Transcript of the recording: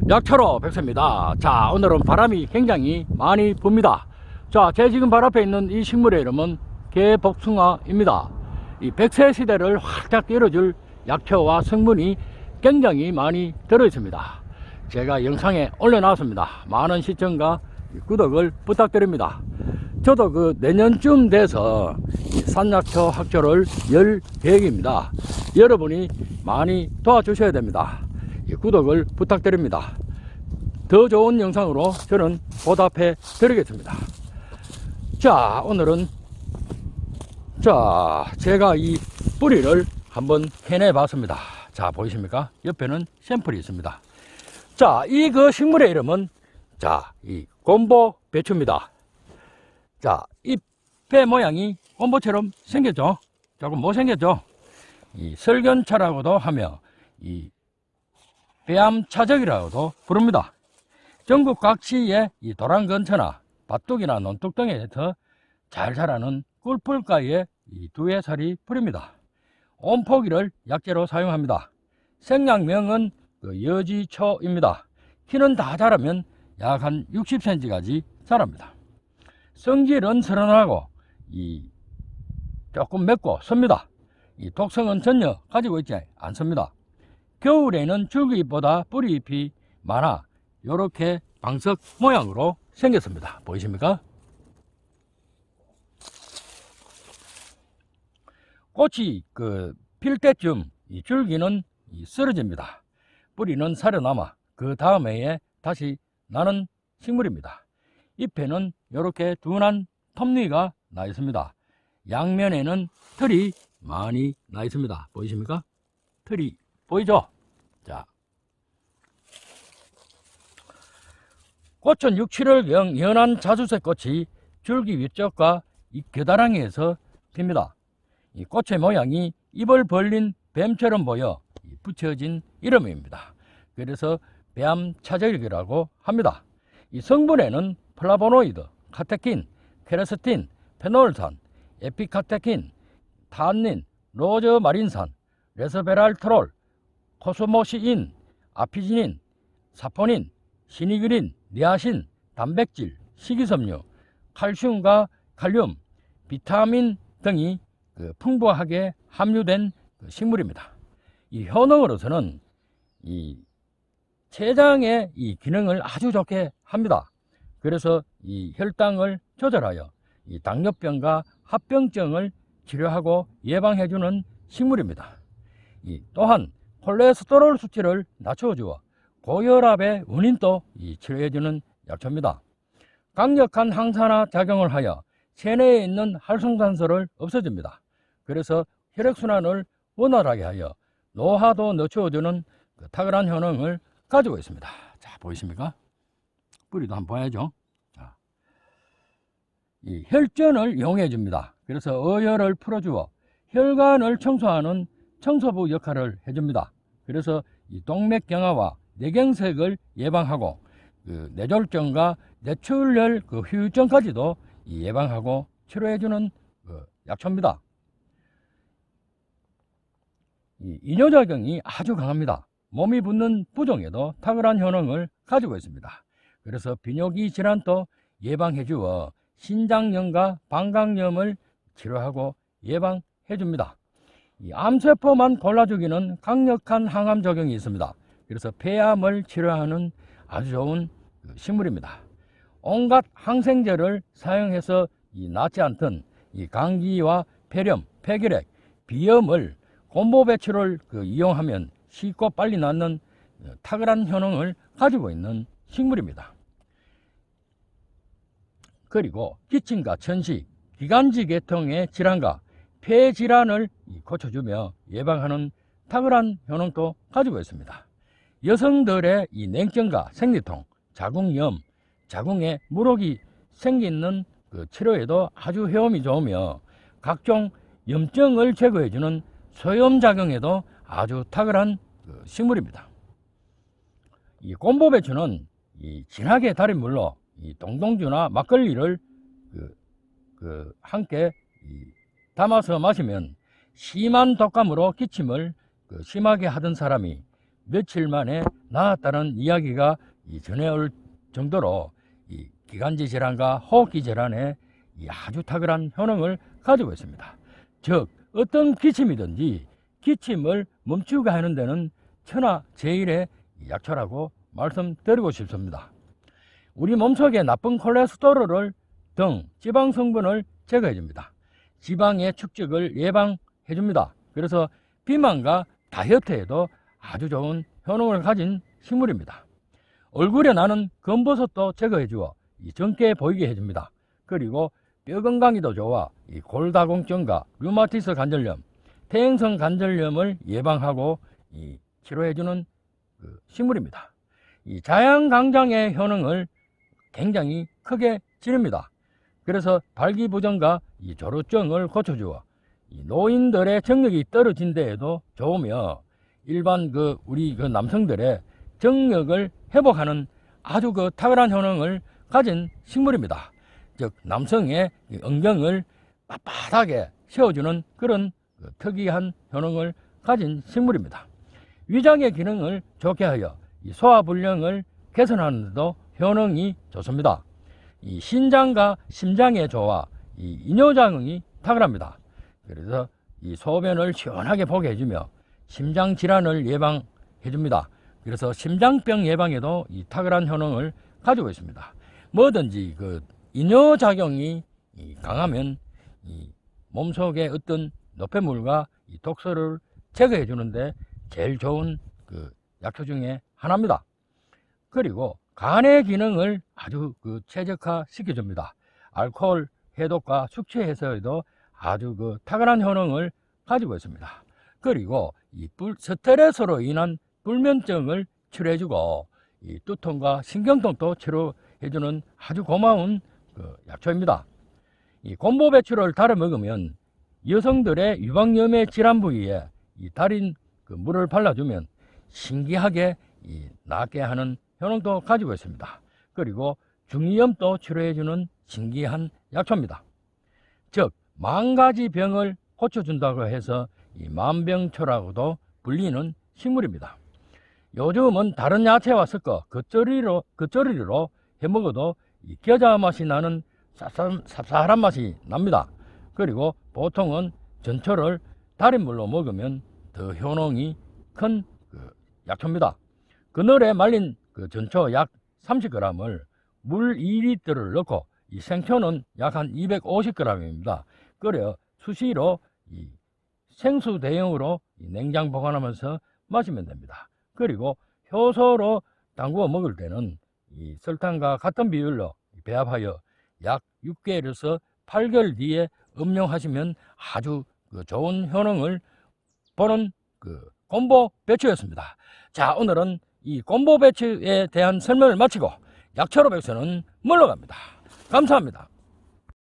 약초로 백세입니다. 자, 오늘은 바람이 굉장히 많이 붑니다. 자, 제 지금 발 앞에 있는 이 식물의 이름은 개복숭아입니다. 이 백세 시대를 활짝 열어줄 약초와 성분이 굉장히 많이 들어있습니다. 제가 영상에 올려놨습니다. 많은 시청과 구독을 부탁드립니다. 저도 내년쯤 돼서 산약초 학초를 열 계획입니다. 여러분이 많이 도와주셔야 됩니다. 구독을 부탁드립니다. 더 좋은 영상으로 저는 보답해 드리겠습니다. 자, 오늘은 제가 이 뿌리를 한번 캐내 봤습니다. 자, 보이십니까? 옆에는 샘플이 있습니다. 자, 이 식물의 이름은 이 곰보 배추입니다. 자, 잎의 모양이 곰보처럼 생겼죠? 조금 못생겼죠? 이 설견차라고도 하며 이 배암차적이라고도 부릅니다. 전국 각지의 이 도랑근처나 밭둑이나 논둑 등에서 잘 자라는 꿀풀가에 이 두해살이 풀입니다. 온 포기를 약재로 사용합니다. 생양명은 여지초입니다. 키는 다 자라면 약 한 60cm까지 자랍니다. 성질은 선하고 조금 맵고 섭니다. 이 독성은 전혀 가지고 있지 않습니다. 겨울에는 줄기잎보다 뿌리잎이 많아 이렇게 방석 모양으로 생겼습니다. 보이십니까? 꽃이 필 때쯤 이 줄기는 쓰러집니다. 뿌리는 살아남아 그 다음 해에 다시 나는 식물입니다. 잎에는 이렇게 둔한 톱니가 나 있습니다. 양면에는 털이 많이 나 있습니다. 보이십니까? 털이 보이죠? 자, 꽃은 6, 7월경 연한 자주색 꽃이 줄기 위쪽과 이 겨다랑이에서 핍니다. 이 꽃의 모양이 입을 벌린 뱀처럼 보여 붙여진 이름입니다. 그래서 배암차적이라고 합니다. 이 성분에는 플라보노이드, 카테킨, 케라스틴, 페놀산, 에피카테킨, 탄닌, 로저마린산, 레스베랄트롤, 코스모시인, 아피지닌, 사포닌, 시니그린, 니아신, 단백질, 식이섬유, 칼슘과 칼륨, 비타민 등이 풍부하게 함유된 식물입니다. 이 효능으로서는 이 췌장의 이 기능을 아주 좋게 합니다. 그래서 이 혈당을 조절하여 이 당뇨병과 합병증을 치료하고 예방해주는 식물입니다. 또한 콜레스테롤 수치를 낮춰주어 고혈압의 원인도 치료해주는 약초입니다. 강력한 항산화 작용을 하여 체내에 있는 활성산소를 없애줍니다. 그래서 혈액순환을 원활하게 하여 노화도 늦춰주는 탁월한 효능을 가지고 있습니다. 자, 보이십니까? 뿌리도 한번 봐야죠. 자, 이 혈전을 이용해 줍니다. 그래서 어혈을 풀어주어 혈관을 청소하는 청소부 역할을 해줍니다. 그래서 이 동맥경화와 뇌경색을 예방하고 뇌졸중과 뇌출혈 후유증까지도 예방하고 치료해주는 약초입니다. 이뇨작용이 아주 강합니다. 몸이 붓는 부종에도 탁월한 효능을 가지고 있습니다. 그래서 비뇨기 질환도 예방해주어 신장염과 방광염을 치료하고 예방해줍니다. 암세포만 골라주기는 강력한 항암 작용이 있습니다. 그래서 폐암을 치료하는 아주 좋은 식물입니다. 온갖 항생제를 사용해서 낫지 않던 감기와 폐렴, 폐결핵, 비염을 곰보 배추를 이용하면 쉽고 빨리 낫는 탁월한 효능을 가지고 있는 식물입니다. 그리고 기침과 천식, 기관지 계통의 질환과 폐 질환을 고쳐주며 예방하는 탁월한 효능도 가지고 있습니다. 여성들의 냉증과 생리통, 자궁염, 자궁에 물혹이 생기는 치료에도 아주 효험이 좋으며 각종 염증을 제거해주는 소염작용에도 아주 탁월한 식물입니다. 이 곰보배추는 진하게 달인 물로 동동주나 막걸리를 함께 담아서 마시면 심한 독감으로 기침을 심하게 하던 사람이 며칠 만에 나았다는 이야기가 전해올 정도로 이 기관지 질환과 호흡기 질환에 아주 탁월한 효능을 가지고 있습니다. 즉 어떤 기침이든지 기침을 멈추게 하는 데는 천하제일의 약초라고 말씀드리고 싶습니다. 우리 몸속의 나쁜 콜레스테롤을 등 지방 성분을 제거해 줍니다. 지방의 축적을 예방해 줍니다. 그래서 비만과 다이어트에도 아주 좋은 효능을 가진 식물입니다. 얼굴에 나는 검버섯도 제거해 주어 젊게 보이게 해줍니다. 그리고 뼈 건강에도 좋아 골다공증과 류마티스 관절염, 퇴행성 관절염을 예방하고 치료해 주는 식물입니다. 자양강장의 효능을 굉장히 크게 지닙니다. 그래서 발기부전과 조루증을 고쳐주어 노인들의 정력이 떨어진 데에도 좋으며 일반 우리 남성들의 정력을 회복하는 아주 탁월한 효능을 가진 식물입니다. 즉 남성의 엉덩을 빳빳하게 세워주는 그런 특이한 효능을 가진 식물입니다. 위장의 기능을 좋게 하여 소화불량을 개선하는 데도 효능이 좋습니다. 신장과 심장에 좋아 이뇨작용이 탁월합니다. 그래서 소변을 시원하게 보게 해주며 심장 질환을 예방해 줍니다. 그래서 심장병 예방에도 탁월한 효능을 가지고 있습니다. 뭐든지 이뇨작용이 강하면 몸속의 어떤 노폐물과 독소를 제거해 주는데 제일 좋은 약초 중에 하나입니다. 그리고 간의 기능을 아주 최적화 시켜줍니다. 알코올 해독과 숙취 해소에도 아주 탁월한 효능을 가지고 있습니다. 그리고 스트레스로 인한 불면증을 치료해주고 두통과 신경통도 치료해주는 아주 고마운 약초입니다. 곰보배추를 달아 먹으면 여성들의 유방염의 질환 부위에 달인 물을 발라주면 신기하게 낫게 하는 효능도 가지고 있습니다. 그리고 중이염도 치료해주는 신기한 약초입니다. 즉 10,000가지 병을 고쳐준다고 해서 만병초라고도 불리는 식물입니다. 요즘은 다른 야채와 섞어 겉절이로 해먹어도 겨자 맛이 나는 쌉쌀한 맛이 납니다. 그리고 보통은 전초를 달인물로 먹으면 더 효능이 큰 약초입니다. 그늘에 말린 전초 약 30g을 물 2리터를 넣고 생초는 약 한 250g입니다. 끓여 수시로 생수 대용으로 냉장 보관하면서 마시면 됩니다. 그리고 효소로 담그어 먹을 때는 설탕과 같은 비율로 배합하여 약 6개월에서 8개월 뒤에 음용하시면 아주 좋은 효능을 보는 곰보 배추였습니다. 자, 오늘은 이 곰보 배추에 대한 설명을 마치고 약초로 백서는 물러갑니다. 감사합니다.